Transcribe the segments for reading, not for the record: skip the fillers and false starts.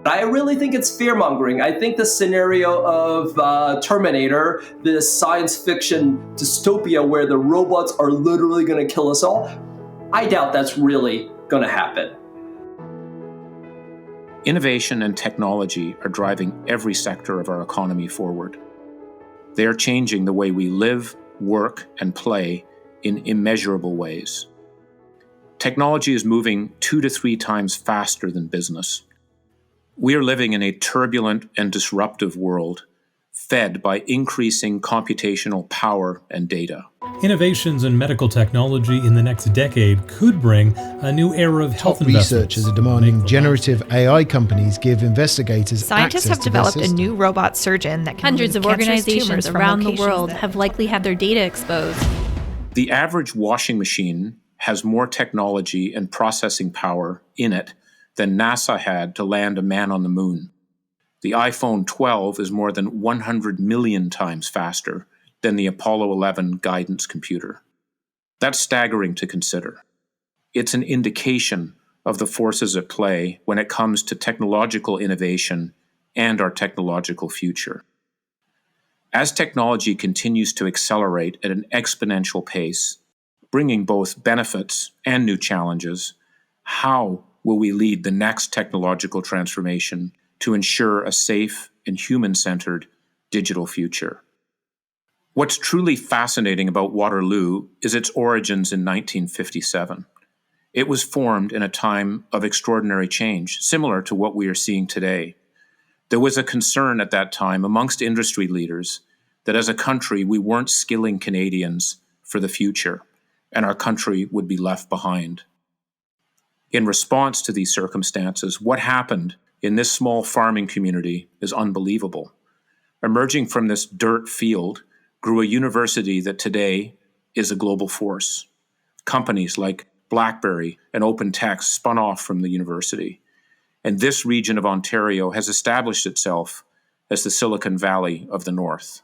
I really think it's fear-mongering. I think the scenario of Terminator, this science fiction dystopia where the robots are literally going to kill us all, I doubt that's really going to happen. Innovation and technology are driving every sector of our economy forward. They are changing the way we live, work, and play in immeasurable ways. Technology is moving 2 to 3 times faster than business. We are living in a turbulent and disruptive world, fed by increasing computational power and data. Innovations in medical technology in the next decade could bring a new era of health investments. Researchers are demanding generative AI companies give investigators Scientists have developed a new robot surgeon that can Hundreds of organizations around the world have likely had their data exposed. The average washing machine has more technology and processing power in it than NASA had to land a man on the moon. The iPhone 12 is more than 100 million times faster than the Apollo 11 guidance computer. That's staggering to consider. It's an indication of the forces at play when it comes to technological innovation and our technological future. As technology continues to accelerate at an exponential pace, bringing both benefits and new challenges, how will we lead the next technological transformation to ensure a safe and human-centered digital future? What's truly fascinating about Waterloo is its origins in 1957. It was formed in a time of extraordinary change, similar to what we are seeing today. There was a concern at that time amongst industry leaders that as a country we weren't skilling Canadians for the future, and our country would be left behind. In response to these circumstances, what happened in this small farming community is unbelievable. Emerging from this dirt field grew a university that today is a global force. Companies like BlackBerry and OpenText spun off from the university, and this region of Ontario has established itself as the Silicon Valley of the North.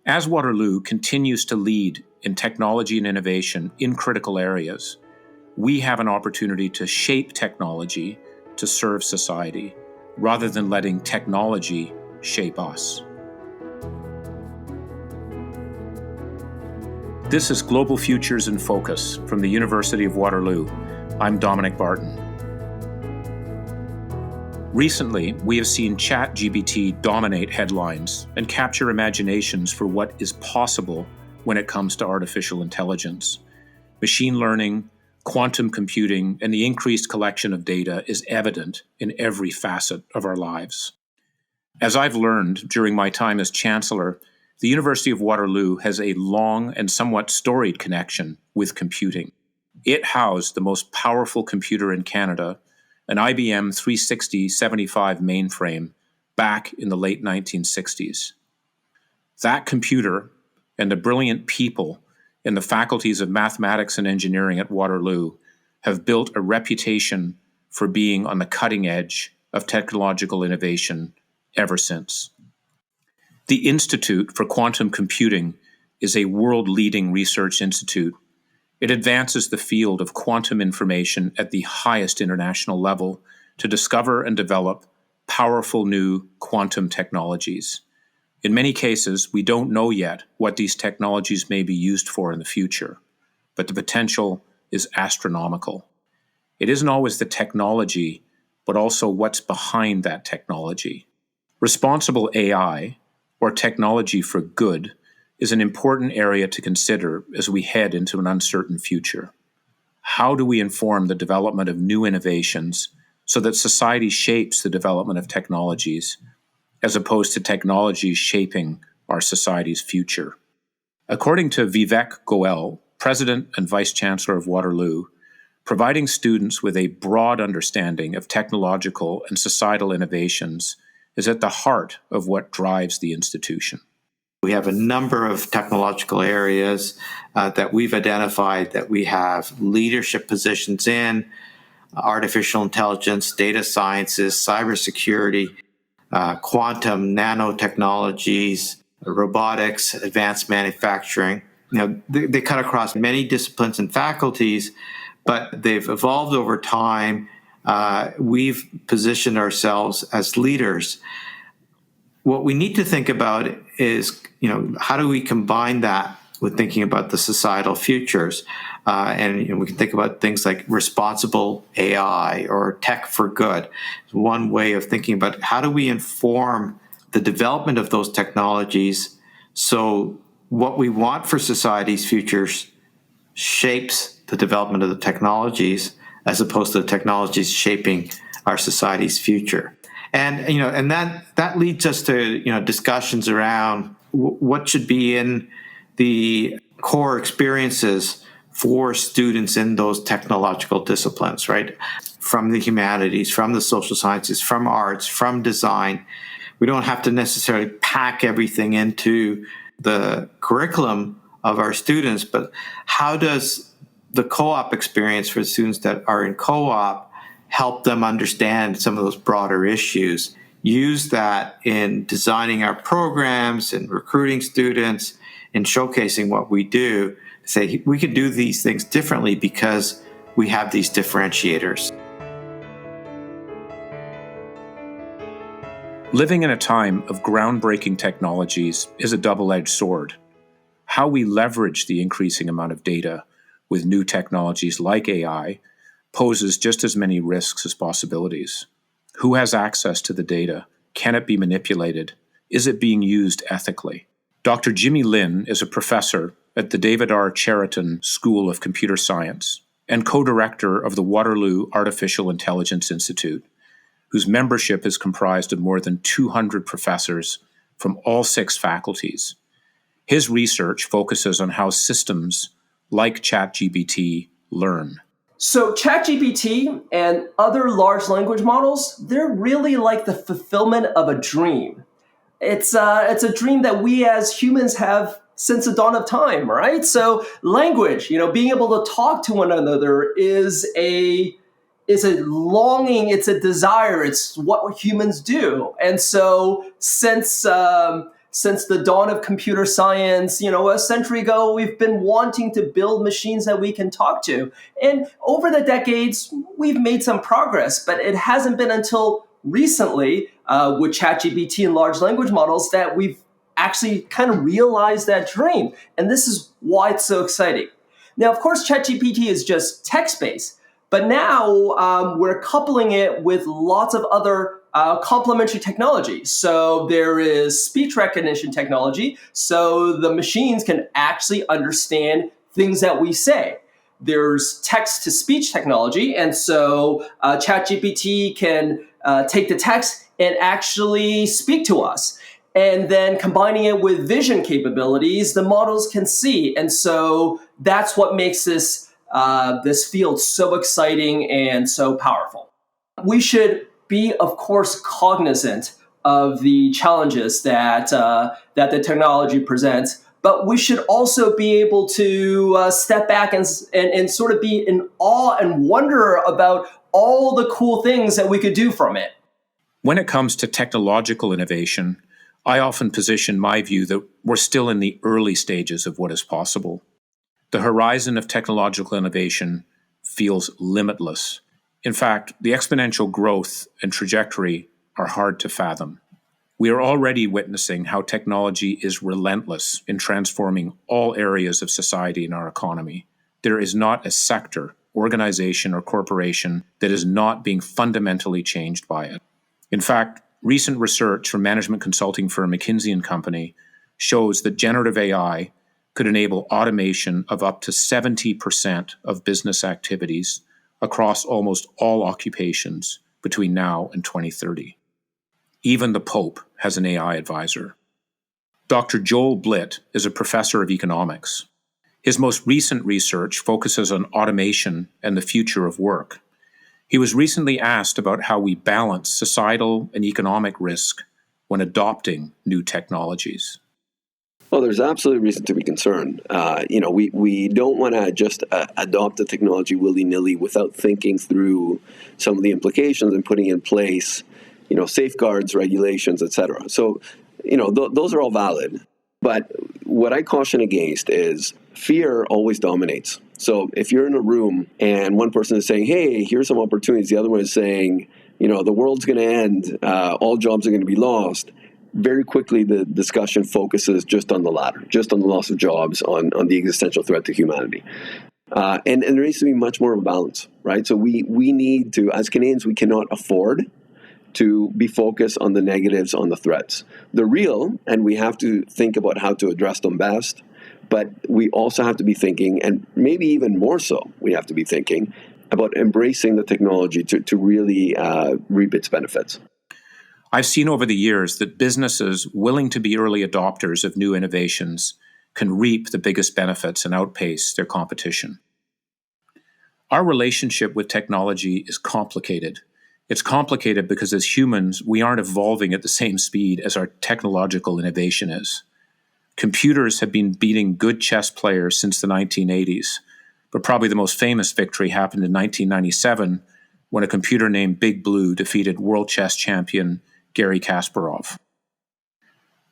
As Waterloo continues to lead in technology and innovation in critical areas, we have an opportunity to shape technology to serve society, rather than letting technology shape us. This is Global Futures in Focus from the University of Waterloo. I'm Dominic Barton. Recently, we have seen ChatGPT dominate headlines and capture imaginations for what is possible when it comes to artificial intelligence. Machine learning, quantum computing, and the increased collection of data is evident in every facet of our lives. As I've learned during my time as Chancellor, the University of Waterloo has a long and somewhat storied connection with computing. It housed the most powerful computer in Canada, an IBM 360-75 mainframe, back in the late 1960s. That computer and the brilliant people in the faculties of mathematics and engineering at Waterloo have built a reputation for being on the cutting edge of technological innovation ever since. The Institute for Quantum Computing is a world-leading research institute. It advances the field of quantum information at the highest international level to discover and develop powerful new quantum technologies. In many cases, we don't know yet what these technologies may be used for in the future, but the potential is astronomical. It isn't always the technology, but also what's behind that technology. Responsible AI, or technology for good, is an important area to consider as we head into an uncertain future. How do we inform the development of new innovations so that society shapes the development of technologies, as opposed to technologies shaping our society's future? According to Vivek Goel, President and Vice Chancellor of Waterloo, providing students with a broad understanding of technological and societal innovations is at the heart of what drives the institution. We have a number of technological areas that we've identified that we have leadership positions in: artificial intelligence, data sciences, cybersecurity, quantum, nanotechnologies, robotics, advanced manufacturing. They cut across many disciplines and faculties, but they've evolved over time we've positioned ourselves as leaders. What we need to think about is, how do we combine that with thinking about the societal futures? And we can think about things like responsible AI or tech for good. One way of thinking about how do we inform the development of those technologies so what we want for society's futures shapes the development of the technologies as opposed to the technologies shaping our society's future. And that leads us to discussions around what should be in the core experiences for students in those technological disciplines, right? From the humanities, from the social sciences, from arts, from design. We don't have to necessarily pack everything into the curriculum of our students, but how does the co-op experience for students that are in co-op help them understand some of those broader issues? Use that in designing our programs and recruiting students and showcasing what we do. Say we can do these things differently because we have these differentiators. Living in a time of groundbreaking technologies is a double-edged sword. How we leverage the increasing amount of data with new technologies like AI poses just as many risks as possibilities. Who has access to the data? Can it be manipulated? Is it being used ethically? Dr. Jimmy Lin is a professor at the David R. Cheriton School of Computer Science and co-director of the Waterloo Artificial Intelligence Institute, whose membership is comprised of more than 200 professors from all 6 faculties. His research focuses on how systems like ChatGPT learn. So ChatGPT and other large language models, they're really like the fulfillment of a dream. It's a dream that we as humans have since the dawn of time, right? So language, being able to talk to one another is a longing, it's a desire, it's what humans do. And so since the dawn of computer science, a century ago, we've been wanting to build machines that we can talk to. And over the decades, we've made some progress, but it hasn't been until recently with ChatGPT and large language models that we've actually kind of realized that dream. And this is why it's so exciting. Now, of course, ChatGPT is just text-based, but now we're coupling it with lots of other complementary technology. So there is speech recognition technology, so the machines can actually understand things that we say. There's text-to-speech technology, and so ChatGPT can take the text and actually speak to us. And then combining it with vision capabilities, the models can see. And so that's what makes this field so exciting and so powerful. We should be, of course, cognizant of the challenges that the technology presents, but we should also be able to step back and sort of be in awe and wonder about all the cool things that we could do from it. When it comes to technological innovation, I often position my view that we're still in the early stages of what is possible. The horizon of technological innovation feels limitless. In fact, the exponential growth and trajectory are hard to fathom. We are already witnessing how technology is relentless in transforming all areas of society and our economy. There is not a sector, organization, or corporation that is not being fundamentally changed by it. In fact, recent research from management consulting firm McKinsey & Company shows that generative AI could enable automation of up to 70% of business activities across almost all occupations between now and 2030. Even the Pope has an AI advisor. Dr. Joel Blit is a professor of economics. His most recent research focuses on automation and the future of work. He was recently asked about how we balance societal and economic risk when adopting new technologies. Well, there's absolutely reason to be concerned. We don't want to just adopt the technology willy-nilly without thinking through some of the implications and putting in place, safeguards, regulations, et cetera. So, those are all valid. But what I caution against is fear always dominates. So if you're in a room and one person is saying, hey, here's some opportunities, the other one is saying, the world's going to end, all jobs are going to be lost, very quickly the discussion focuses just on the latter, just on the loss of jobs, on the existential threat to humanity. And there needs to be much more of a balance, right? So we need to, as Canadians, we cannot afford to be focused on the negatives, on the threats. They're real, and we have to think about how to address them best. But we also have to be thinking, and maybe even more so, we have to be thinking about embracing the technology to really reap its benefits. I've seen over the years that businesses willing to be early adopters of new innovations can reap the biggest benefits and outpace their competition. Our relationship with technology is complicated. It's complicated because as humans, we aren't evolving at the same speed as our technological innovation is. Computers have been beating good chess players since the 1980s, but probably the most famous victory happened in 1997 when a computer named Big Blue defeated world chess champion Garry Kasparov.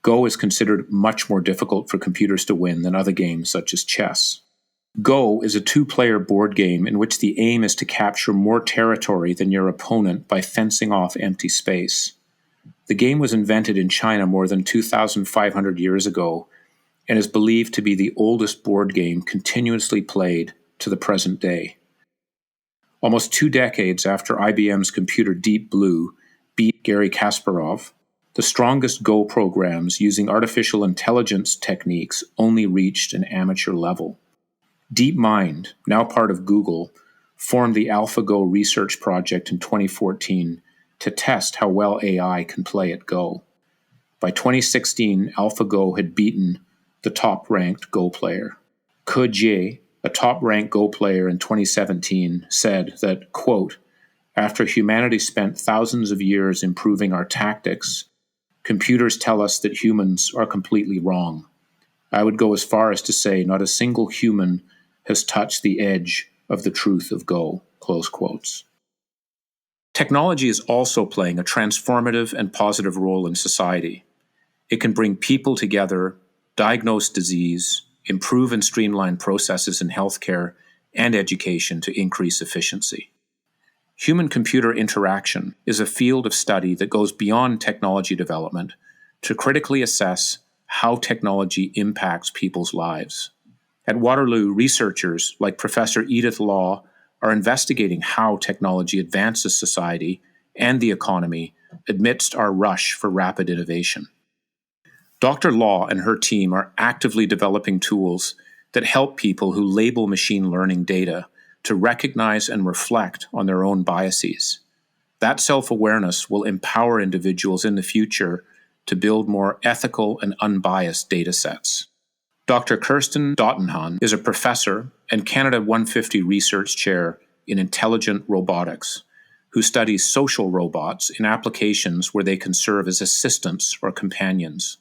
Go is considered much more difficult for computers to win than other games such as chess. Go is a two-player board game in which the aim is to capture more territory than your opponent by fencing off empty space. The game was invented in China more than 2,500 years ago and is believed to be the oldest board game continuously played to the present day. Almost 2 decades after IBM's computer Deep Blue beat Garry Kasparov, the strongest Go programs using artificial intelligence techniques only reached an amateur level. DeepMind, now part of Google, formed the AlphaGo research project in 2014 to test how well AI can play at Go. By 2016, AlphaGo had beaten the top-ranked Go player. Ke Jie, a top-ranked Go player in 2017, said that, quote, after humanity spent thousands of years improving our tactics, computers tell us that humans are completely wrong. I would go as far as to say not a single human has touched the edge of the truth of Go, close quotes. Technology is also playing a transformative and positive role in society. It can bring people together, diagnose disease, improve and streamline processes in healthcare and education to increase efficiency. Human-computer interaction is a field of study that goes beyond technology development to critically assess how technology impacts people's lives. At Waterloo, researchers like Professor Edith Law are investigating how technology advances society and the economy amidst our rush for rapid innovation. Dr. Law and her team are actively developing tools that help people who label machine learning data to recognize and reflect on their own biases. That self-awareness will empower individuals in the future to build more ethical and unbiased data sets. Dr. Kerstin Dautenhahn is a professor and Canada 150 Research Chair in Intelligent Robotics, who studies social robots in applications where they can serve as assistants or companions.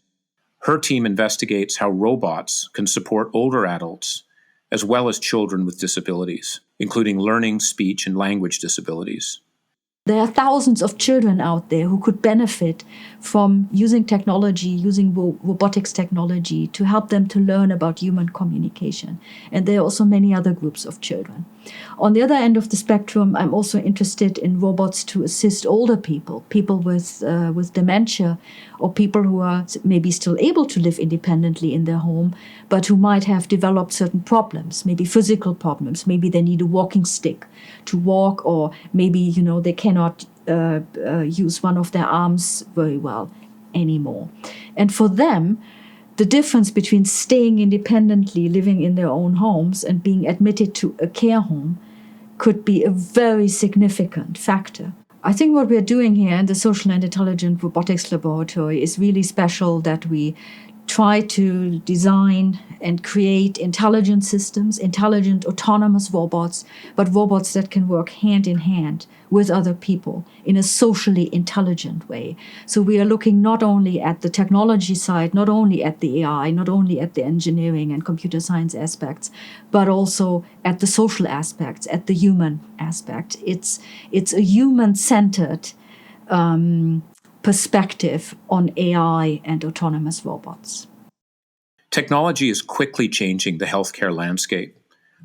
Her team investigates how robots can support older adults as well as children with disabilities, including learning, speech, and language disabilities. There are thousands of children out there who could benefit from using technology, using robotics technology to help them to learn about human communication. And there are also many other groups of children. On the other end of the spectrum, I'm also interested in robots to assist older people, people with dementia, or people who are maybe still able to live independently in their home, but who might have developed certain problems, maybe physical problems. Maybe they need a walking stick to walk, or maybe, they cannot use one of their arms very well anymore. And for them, the difference between staying independently, living in their own homes, and being admitted to a care home could be a very significant factor. I think what we're doing here in the Social and Intelligent Robotics Laboratory is really special, that we try to design and create intelligent systems, intelligent autonomous robots, but robots that can work hand in hand with other people in a socially intelligent way. So we are looking not only at the technology side, not only at the AI, not only at the engineering and computer science aspects, but also at the social aspects, at the human aspect. It's a human-centered perspective on AI and autonomous robots. Technology is quickly changing the healthcare landscape,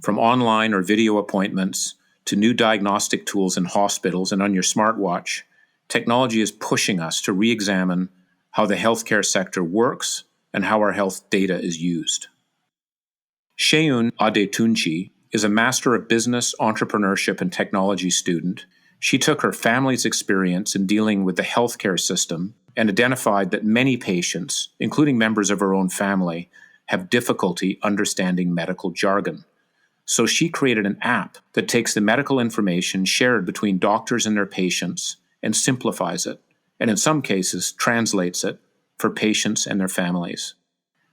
from online or video appointments to new diagnostic tools in hospitals and on your smartwatch. Technology is pushing us to re-examine how the healthcare sector works and how our health data is used. Seun Adetunji is a Master of Business, Entrepreneurship, and Technology student. She took her family's experience in dealing with the healthcare system and identified that many patients, including members of her own family, have difficulty understanding medical jargon. So she created an app that takes the medical information shared between doctors and their patients and simplifies it, and in some cases translates it for patients and their families.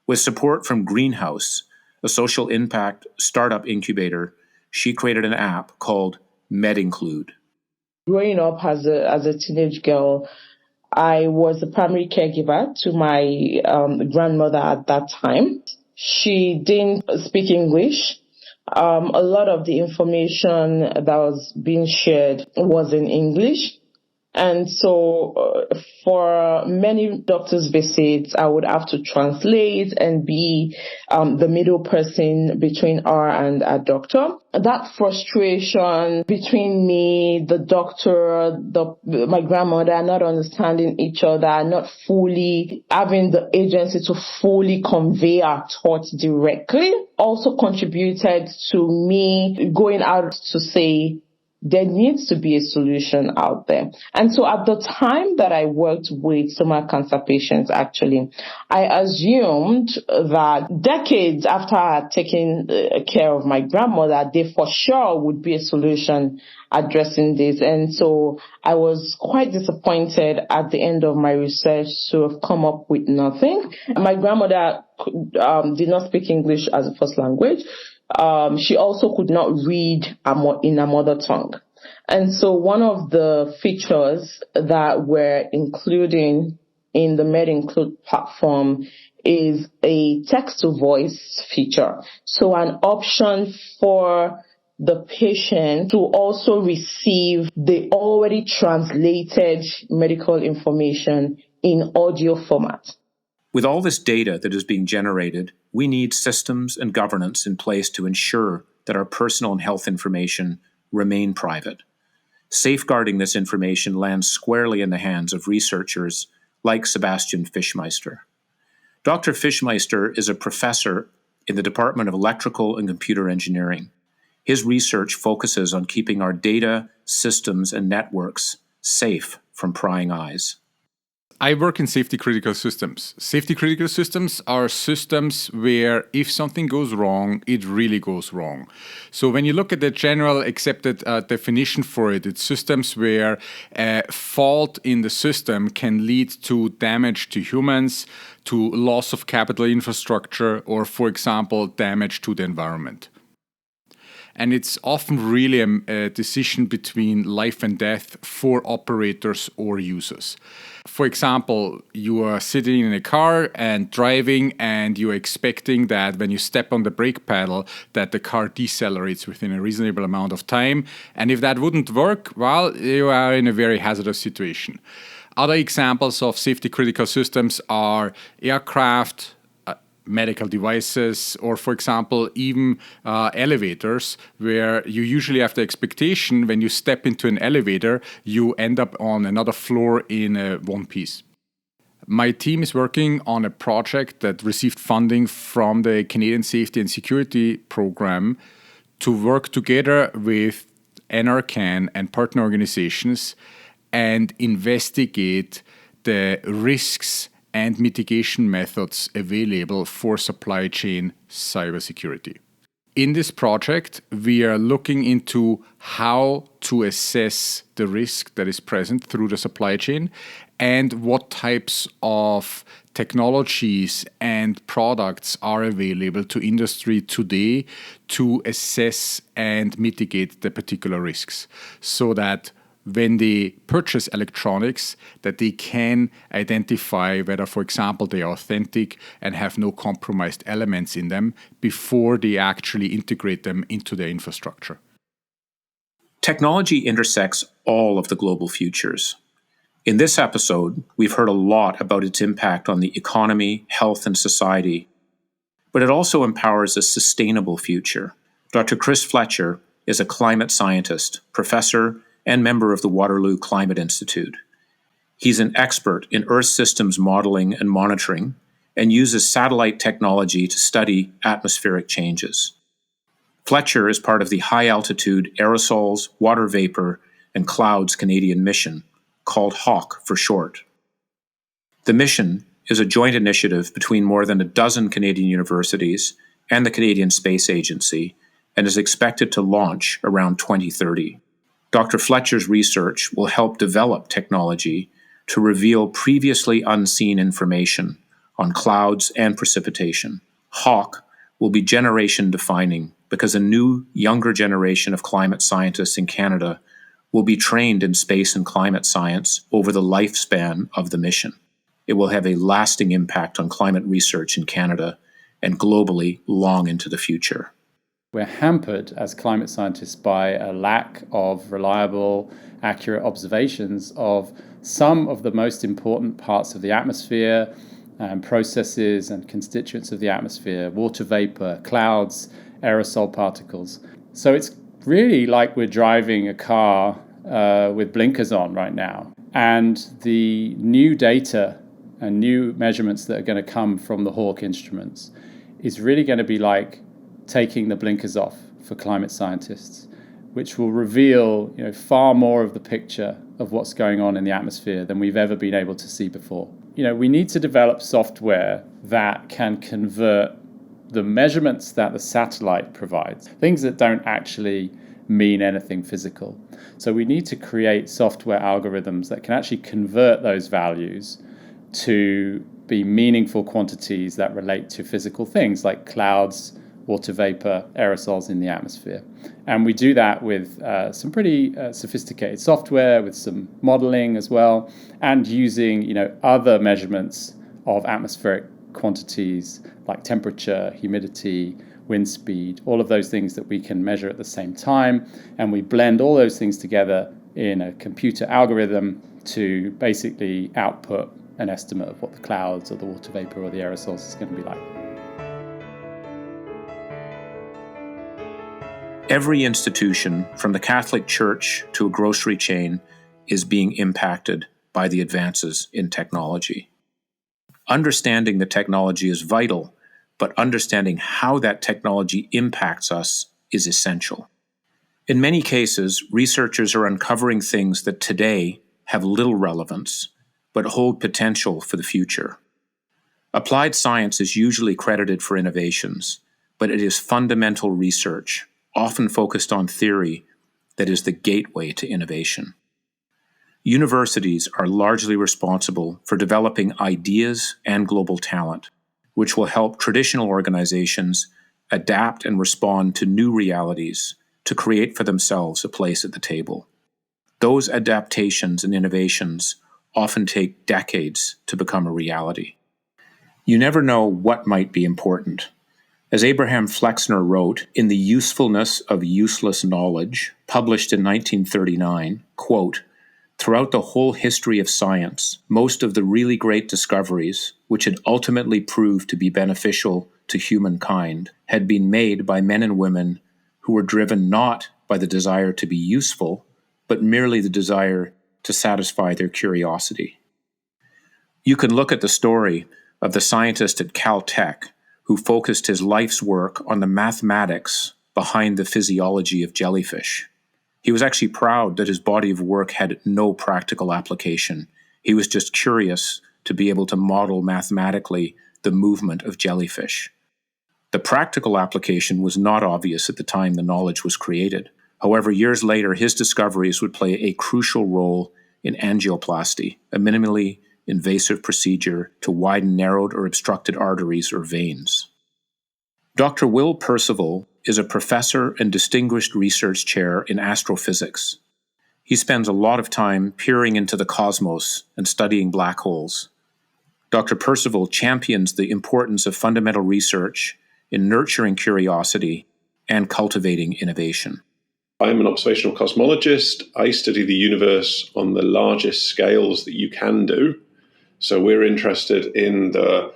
With support from Greenhouse, a social impact startup incubator, she created an app called MedInclude. Growing up as a teenage girl, I was a primary caregiver to my grandmother at that time. She didn't speak English. A lot of the information that was being shared was in English. And so for many doctor's visits, I would have to translate and be the middle person between her and a doctor. That frustration between me, the doctor, my grandmother, not understanding each other, not fully having the agency to fully convey our thoughts directly, also contributed to me going out to say, there needs to be a solution out there. And so at the time that I worked with stomach cancer patients, actually, I assumed that decades after I had taken care of my grandmother, there for sure would be a solution addressing this. And so I was quite disappointed at the end of my research to have come up with nothing. My grandmother did not speak English as a first language. She also could not read in her mother tongue. And so one of the features that we're including in the MedInclude platform is a text-to-voice feature. So an option for the patient to also receive the already translated medical information in audio format. With all this data that is being generated, we need systems and governance in place to ensure that our personal and health information remain private. Safeguarding this information lands squarely in the hands of researchers like Sebastian Fischmeister. Dr. Fischmeister is a professor in the Department of Electrical and Computer Engineering. His research focuses on keeping our data, systems, and networks safe from prying eyes. I work in safety-critical systems. Safety-critical systems are systems where if something goes wrong, it really goes wrong. So when you look at the general accepted definition for it, it's systems where a fault in the system can lead to damage to humans, to loss of capital infrastructure, or, for example, damage to the environment. And it's often really a decision between life and death for operators or users. For example, you are sitting in a car and driving, and you're expecting that when you step on the brake pedal that the car decelerates within a reasonable amount of time. And if that wouldn't work, well, you are in a very hazardous situation. Other examples of safety-critical systems are aircraft, medical devices, or, for example, even elevators, where you usually have the expectation when you step into an elevator, you end up on another floor in one piece. My team is working on a project that received funding from the Canadian Safety and Security Program to work together with NRCan and partner organizations and investigate the risks and mitigation methods available for supply chain cybersecurity. In this project, we are looking into how to assess the risk that is present through the supply chain and what types of technologies and products are available to industry today to assess and mitigate the particular risks, so that when they purchase electronics, that they can identify whether, for example, they are authentic and have no compromised elements in them before they actually integrate them into their infrastructure. Technology intersects all of the global futures. In this episode, we've heard a lot about its impact on the economy, health, and society. but it also empowers a sustainable future. Dr. Chris Fletcher is a climate scientist, professor, and member of the Waterloo Climate Institute. He's an expert in Earth systems modeling and monitoring and uses satellite technology to study atmospheric changes. Fletcher is part of the High Altitude Aerosols, Water Vapor, and Clouds Canadian mission, called HAWC for short. The mission is a joint initiative between more than a dozen Canadian universities and the Canadian Space Agency and is expected to launch around 2030. Dr. Fletcher's research will help develop technology to reveal previously unseen information on clouds and precipitation. HAWC will be generation-defining because a new, younger generation of climate scientists in Canada will be trained in space and climate science over the lifespan of the mission. It will have a lasting impact on climate research in Canada and globally long into the future. We're hampered as climate scientists by a lack of reliable, accurate observations of some of the most important parts of the atmosphere and processes and constituents of the atmosphere: water vapor, clouds, aerosol particles. So it's really like we're driving a car with blinkers on right now. And the new data and new measurements that are going to come from the HAWC instruments is really going to be like taking the blinkers off for climate scientists, which will reveal, far more of the picture of what's going on in the atmosphere than we've ever been able to see before. We need to develop software that can convert the measurements that the satellite provides, things that don't actually mean anything physical. So we need to create software algorithms that can actually convert those values to be meaningful quantities that relate to physical things like clouds, water vapor, aerosols in the atmosphere. And we do that with some pretty sophisticated software, with some modeling as well, and using other measurements of atmospheric quantities like temperature, humidity, wind speed, all of those things that we can measure at the same time. And we blend all those things together in a computer algorithm to basically output an estimate of what the clouds or the water vapor or the aerosols is going to be like. Every institution, from the Catholic Church to a grocery chain, is being impacted by the advances in technology. Understanding the technology is vital, but understanding how that technology impacts us is essential. In many cases, researchers are uncovering things that today have little relevance, but hold potential for the future. Applied science is usually credited for innovations, but it is fundamental research, often focused on theory, that is the gateway to innovation. Universities are largely responsible for developing ideas and global talent, which will help traditional organizations adapt and respond to new realities to create for themselves a place at the table. Those adaptations and innovations often take decades to become a reality. You never know what might be important. As Abraham Flexner wrote in The Usefulness of Useless Knowledge, published in 1939, quote, "Throughout the whole history of science, most of the really great discoveries, which had ultimately proved to be beneficial to humankind, had been made by men and women who were driven not by the desire to be useful, but merely the desire to satisfy their curiosity." You can look at the story of the scientist at Caltech who focused his life's work on the mathematics behind the physiology of jellyfish. He was actually proud that his body of work had no practical application. He was just curious to be able to model mathematically the movement of jellyfish. The practical application was not obvious at the time the knowledge was created. However, years later, his discoveries would play a crucial role in angioplasty, a minimally invasive procedure to widen narrowed or obstructed arteries or veins. Dr. Will Percival is a professor and distinguished research chair in astrophysics. He spends a lot of time peering into the cosmos and studying black holes. Dr. Percival champions the importance of fundamental research in nurturing curiosity and cultivating innovation. I'm an observational cosmologist. I study the universe on the largest scales that you can do. So we're interested in the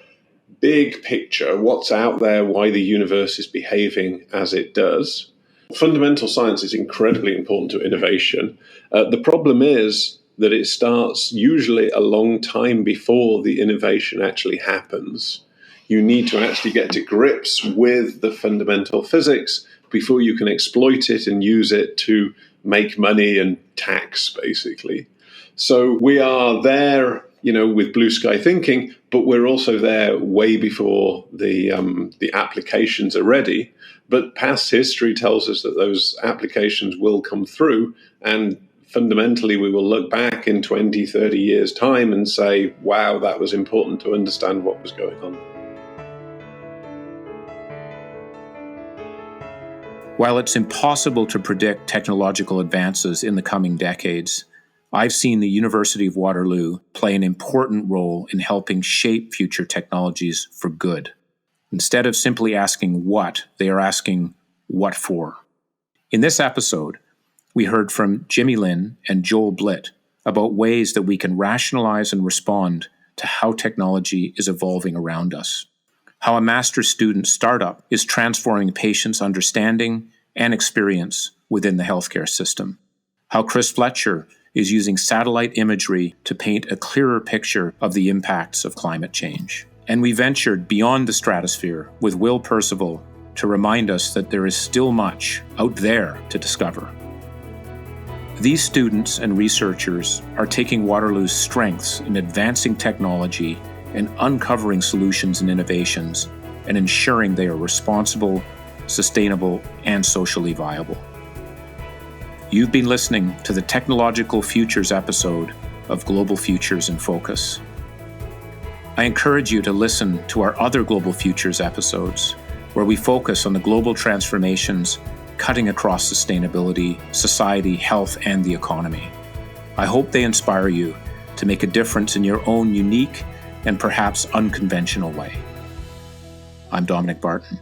big picture, what's out there, why the universe is behaving as it does. Fundamental science is incredibly important to innovation. The problem is that it starts usually a long time before the innovation actually happens. You need to actually get to grips with the fundamental physics before you can exploit it and use it to make money and tax, basically. So we are there, with blue sky thinking, but we're also there way before the applications are ready. But past history tells us that those applications will come through, and fundamentally we will look back in 20, 30 years' time and say, wow, that was important to understand what was going on. While it's impossible to predict technological advances in the coming decades, I've seen the University of Waterloo play an important role in helping shape future technologies for good. Instead of simply asking what, they are asking what for. In this episode, we heard from Jimmy Lin and Joel Blit about ways that we can rationalize and respond to how technology is evolving around us, how a master's student startup is transforming patients' understanding and experience within the healthcare system, how Chris Fletcher is using satellite imagery to paint a clearer picture of the impacts of climate change. And we ventured beyond the stratosphere with Will Percival to remind us that there is still much out there to discover. These students and researchers are taking Waterloo's strengths in advancing technology and uncovering solutions and innovations and ensuring they are responsible, sustainable, and socially viable. You've been listening to the Technological Futures episode of Global Futures in Focus. I encourage you to listen to our other Global Futures episodes, where we focus on the global transformations cutting across sustainability, society, health, and the economy. I hope they inspire you to make a difference in your own unique and perhaps unconventional way. I'm Dominic Barton.